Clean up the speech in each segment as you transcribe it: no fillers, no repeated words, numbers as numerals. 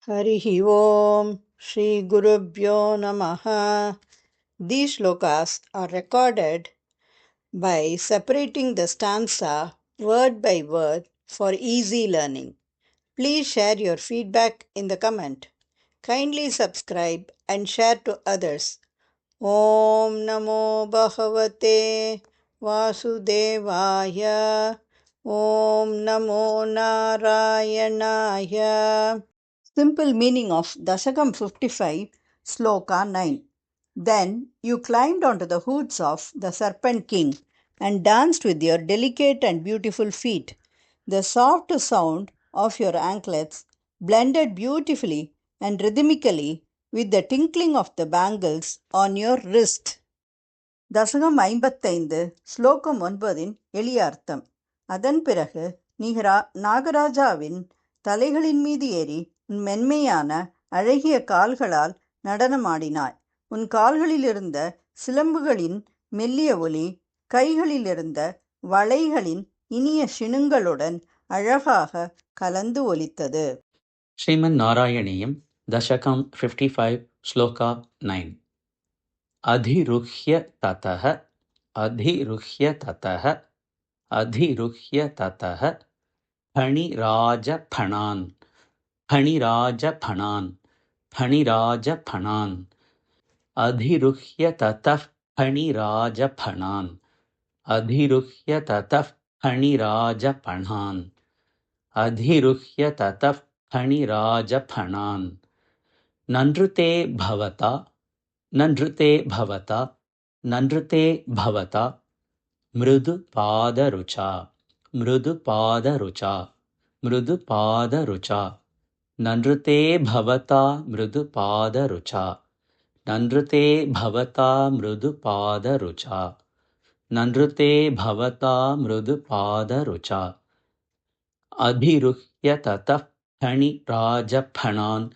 Harihi Om Shri Gurubhyo Namaha. These shlokas are recorded by separating the stanza word by word for easy learning. Please share your feedback in the comment. Kindly subscribe and share to others. Om Namo Bhagavate Vasudevaya. Om Namo Narayanaaya. Simple meaning of Dashakam 55, Sloka 9. Then you climbed onto the hoods of the Serpent King and danced with your delicate and beautiful feet. The soft sound of your anklets blended beautifully and rhythmically with the tinkling of the bangles on your wrist. தசகம் 55 ஸ்லோகம் 9 எளிய அர்த்தம். அதன் பிறகு நீ நாகராஜாவின் தலைகளின் மீது ஏறி உன் மென்மையான அழகிய கால்களால் நடனமாடினாய். உன் கால்களிலிருந்த சிலம்புகளின் மெல்லிய ஒலி கைகளிலிருந்த வளைகளின் இனிய சினுங்களுடன் அழகாக கலந்து ஒலித்தது. Sriman Narayaniyam Dashakam 55 Sloka 9 Adhiruhya tataha Adhiruhya tataha Adhiruhya tataha Phaniraja phanan Phaniraja phanan Phaniraja phanan Adhiruhya tatah Phaniraja phanan Adhiruhya tatah Phaniraja phanan Adhiruhya tatah Phaniraja phanan Nandrute bhavata Nandrute bhavata Nandrute bhavata Mrudu pada rucha Mrudu pada rucha Mrudu pada rucha Nandrute bhavata Mrudu pada rucha Nandrute bhavata Mrudu pada rucha Nandrute bhavata Mrudu pada rucha Adhiruhya tatah Phani raja phanan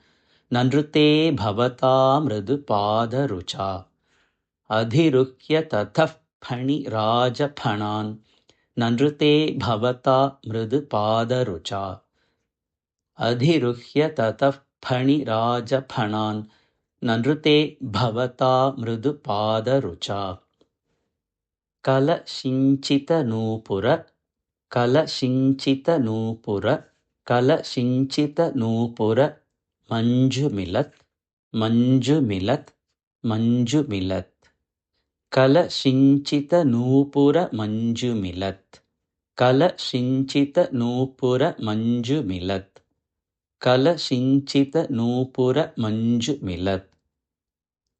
Nandrute bhavata mridu pada rucha Adhiruhya tatah phani raja phanan Nandrute bhavata mridu pada rucha Adhiruhya tatah phani raja phanan Nandrute bhavata mridu pada rucha Kala shinchita nupura Kala shinchita nupura Kala shinchita nupura Manjumilat Manjumilat Manjumilat Kala Shinchita Nupura Manjumilat Kala Shinchita Nupura Manjumilat Kala Shinchita Nupura Manjumilat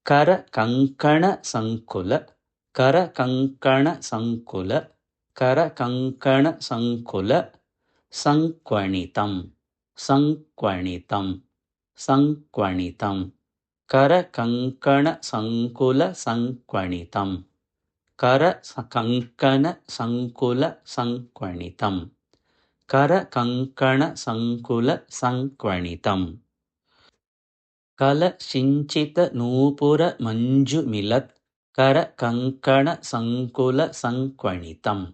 Kara Kankana Sankula Kara Kankana Sankula Kara Kankana Sankula Sankwanitam Sankwanitam Sankwanitam Kara Kankana Sankula Sankwanitam Kara Kankana Sankula Sankwanitam Kara Kankana Sankula Sankwanitam Kala Shinchita Nupura Manjumilat Kara Kankana Sankula Sankwanitam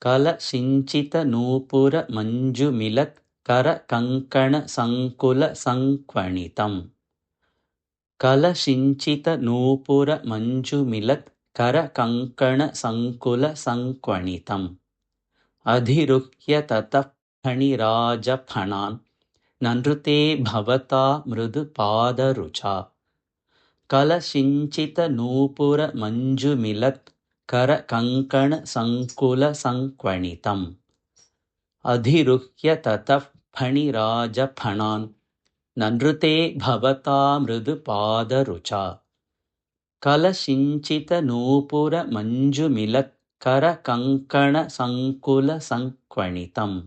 Kala Shinchita Nupura Manjumilat Kara Kankana Sankula Sankwanitam Kala Shinchita Nupura Manjumilat Kara Kankana Sankula Sankwanitam Adhiruhya tatah Phaniraja phanan Nandrute bhavata mridu pada rucha Kala Shinchita Nupura Manjumilat Kara Kankana Sankula Sankwanitam Adhiruhya tatah Phaniraja phanan Nandrute bhavata mridu pada rucha Kala Shinchita Nupura Manjumilat Kara Kankana Sankula Sankwanitam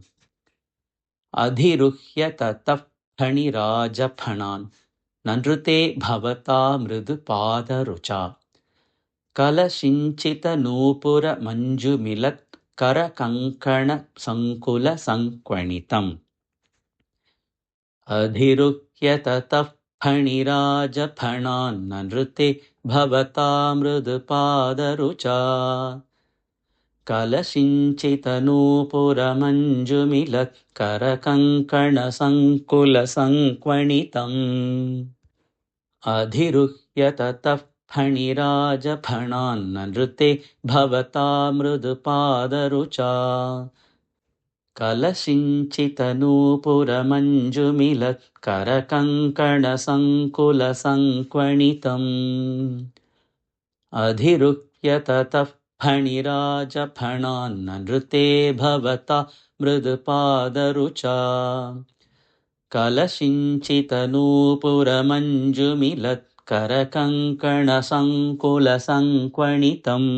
Adhiruhya tatah Phaniraja phanan Nandrute bhavata mridu pada rucha Kala Shinchita Nupura Manjumilat Kara Kankana Sankula Sankwanitam Adhiruhya tatah Phaniraja phanan Nandrute bhavata mridu pada rucha कलशिञ्चितनूपुरमञ्जुमिलत्करकङ्कणसङ्कुलसङ्क्वणितम् अधिरुह्य ततः फणिराजफणान्ननृते भवता मृदुपादरुचा कलशिञ्चितनूपुरमञ्जुमिलत्करकङ्कणसङ्कुलसङ्क्वणितम् अधिरुह्य ततः फणिराजफणान्ननृते भवता मृदुपादरुचा कलशिञ्चितनूपुरमञ्जुमिलत्करकङ्कणसङ्कुलसङ्क्वणितम्